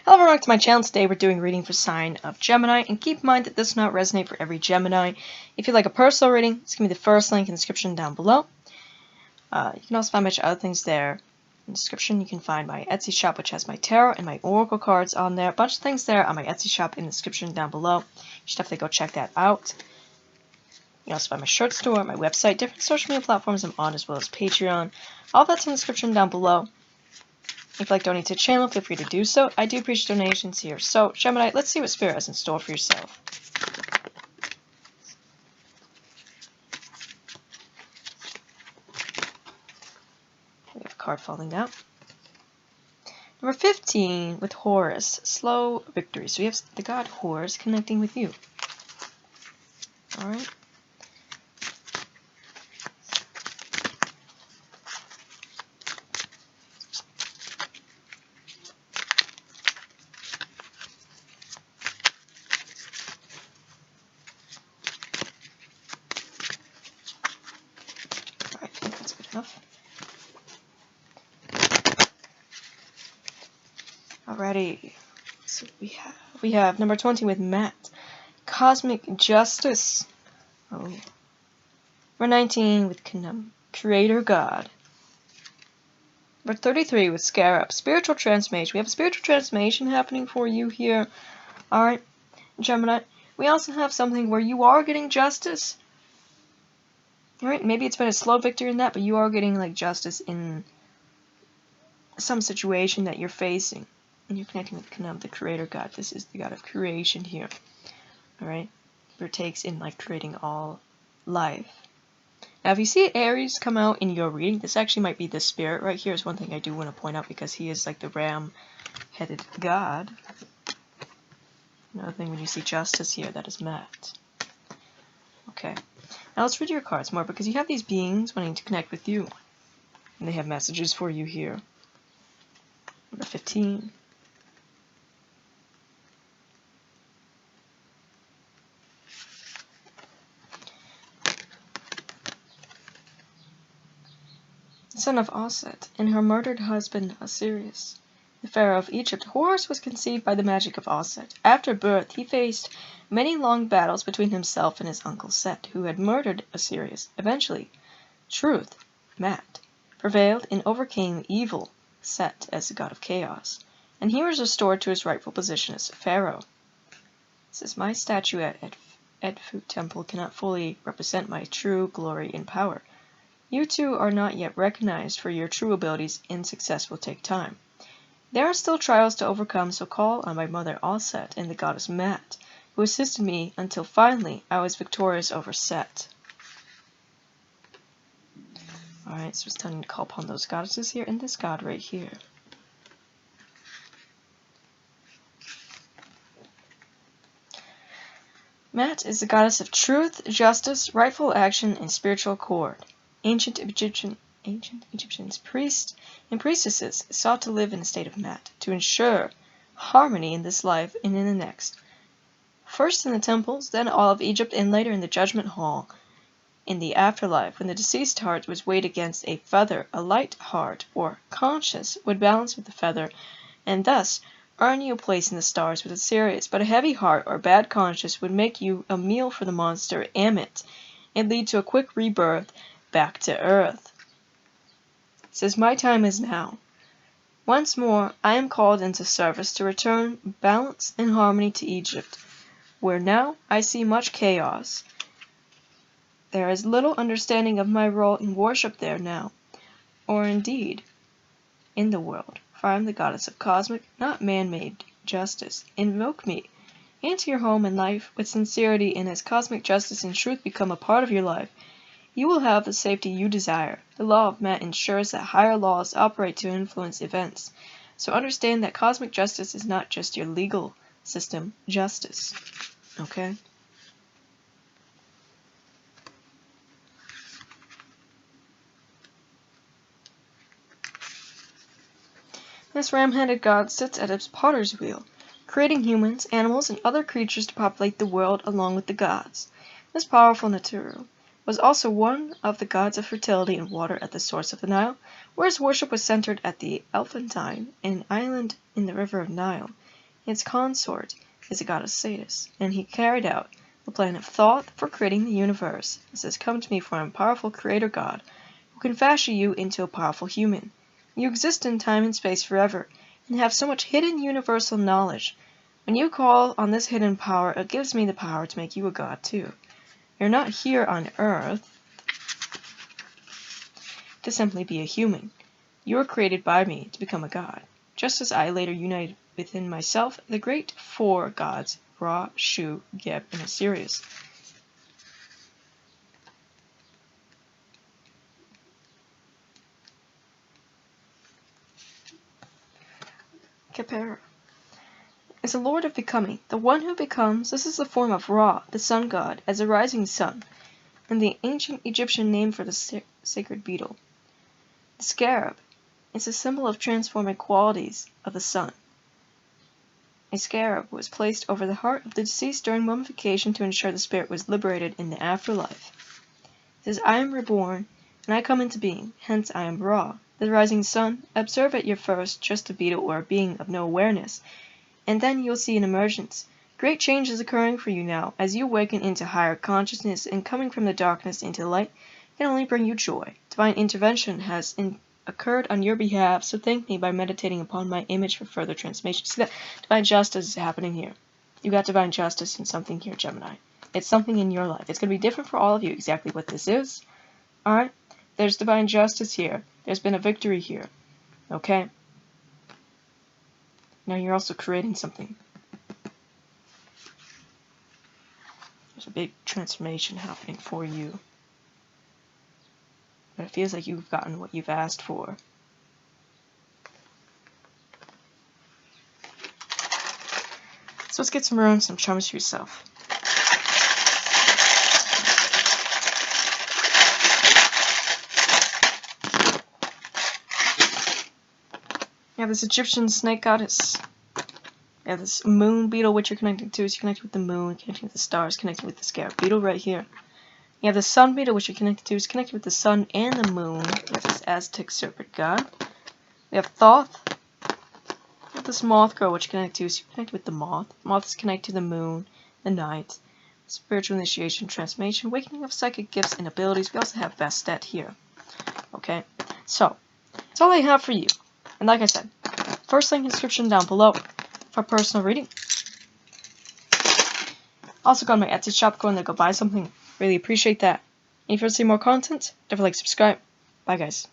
Hello, welcome back to my channel. Today we're doing reading for sign of Gemini, and keep in mind that this will not resonate for every Gemini. If you'd like a personal reading, it's going to be the first link in the description down below. You can also find a bunch of other things there in the description. You can find my Etsy shop, which has my tarot and my oracle cards on there. A bunch of things there on my Etsy shop in the description down below. You should definitely go check that out. You can also find my shirt store, my website, different social media platforms I'm on, as well as Patreon. All that's in the description down below. If you'd like to donate to the channel, feel free to do so. I do appreciate donations here. So, Gemini, let's see what Spirit has in store for yourself. We have a card falling down. Number 15 with Horus, slow victory. So we have the god Horus connecting with you. Alright. I think that's good enough. Alrighty, so we have number 20 with Matt, Cosmic Justice. Oh. Number 19 with Creator God. Number 33 with Scarab, Spiritual Transformation. We have a spiritual transformation happening for you here. Alright, Gemini. We also have something where you are getting justice. Alright, maybe it's been a slow victory in that, but you are getting like justice in some situation that you're facing. And you're connecting with the Creator God. This is the God of creation here. Alright? Partakes in like creating all life. Now if you see Aries come out in your reading, this actually might be the Spirit right here is one thing I do want to point out because he is like the ram-headed God. Another thing when you see justice here, that is Matt. Okay. Now let's read your cards more because you have these beings wanting to connect with you. And they have messages for you here. Number 15. Son of Osset, and her murdered husband Osiris. The Pharaoh of Egypt, Horus was conceived by the magic of Osset. After birth, he faced many long battles between himself and his uncle Set, who had murdered Osiris. Eventually, Truth, Maat, prevailed and overcame evil, Set, as the god of chaos, and he was restored to his rightful position as Pharaoh. This is my statuette at Edfu Temple cannot fully represent my true glory and power. You two are not yet recognized for your true abilities, and success will take time. There are still trials to overcome, so call on my mother Osset and the goddess Maat, who assisted me until finally I was victorious over Set. Alright, so it's time to call upon those goddesses here, and this god right here. Maat is the goddess of truth, justice, rightful action, and spiritual accord. Ancient Egyptians, priests and priestesses sought to live in a state of Maat to ensure harmony in this life and in the next. First in the temples, then all of Egypt, and later in the judgment hall in the afterlife, when the deceased heart was weighed against a feather, a light heart or conscience would balance with the feather, and thus earn you a place in the stars with Osiris. But a heavy heart or bad conscience would make you a meal for the monster Ammit and lead to a quick rebirth back to earth. It says, my time is now. Once more, I am called into service to return balance and harmony to Egypt, where now I see much chaos. There is little understanding of my role in worship there now, or indeed in the world, for I am the goddess of cosmic, not man-made justice. Invoke me into your home and life with sincerity, and as cosmic justice and truth become a part of your life, you will have the safety you desire. The law of Maat ensures that higher laws operate to influence events. So understand that cosmic justice is not just your legal system justice. Okay? This ram-headed god sits at his potter's wheel, creating humans, animals, and other creatures to populate the world along with the gods. This powerful Naturu was also one of the gods of fertility and water at the source of the Nile, where his worship was centered at the Elephantine, an island in the river of Nile. Its consort is the goddess Satis, and he carried out the plan of thought for creating the universe. It says, "Come to me, for I am a powerful creator god, who can fashion you into a powerful human. You exist in time and space forever, and have so much hidden universal knowledge. When you call on this hidden power, it gives me the power to make you a god too. You're not here on Earth to simply be a human. You were created by me to become a god, just as I later united within myself the great four gods, Ra, Shu, Geb, and Osiris." Khepera is the lord of becoming, the one who becomes. This is the form of Ra, the sun god, as a rising sun, and the ancient Egyptian name for the sacred beetle. The scarab is a symbol of transforming qualities of the sun. A scarab was placed over the heart of the deceased during mummification to ensure the spirit was liberated in the afterlife. It says, "I am reborn, and I come into being, hence I am Ra, the rising sun. Observe at your first just a beetle or a being of no awareness, and then you'll see an emergence. Great change is occurring for you now, as you awaken into higher consciousness, and coming from the darkness into light can only bring you joy. Divine intervention has occurred on your behalf, so thank me by meditating upon my image for further transformation." See that? Divine justice is happening here. You got divine justice in something here, Gemini. It's something in your life. It's going to be different for all of you exactly what this is. Alright? There's divine justice here. There's been a victory here. Okay? Now you're also creating something. There's a big transformation happening for you. But it feels like you've gotten what you've asked for. So let's get some runes, some charms for yourself. You have this Egyptian snake goddess. You have this moon beetle, which you're connected to. So you're connected with the moon, connected with the stars, connected with the scarab beetle right here. You have the sun beetle, which you're connected to. It's connected with the sun and the moon. You have this Aztec serpent god. We have Thoth. You have this moth girl, which you're connected to. So you're connected with the moth. The moth is connected to the moon, the night, spiritual initiation, transformation, awakening of psychic gifts and abilities. We also have Bastet here. Okay, so that's all I have for you. And like I said, first link in the description down below for personal reading. Also got my Etsy shop, go in there, go buy something. Really appreciate that. And if you want to see more content, definitely subscribe. Bye guys.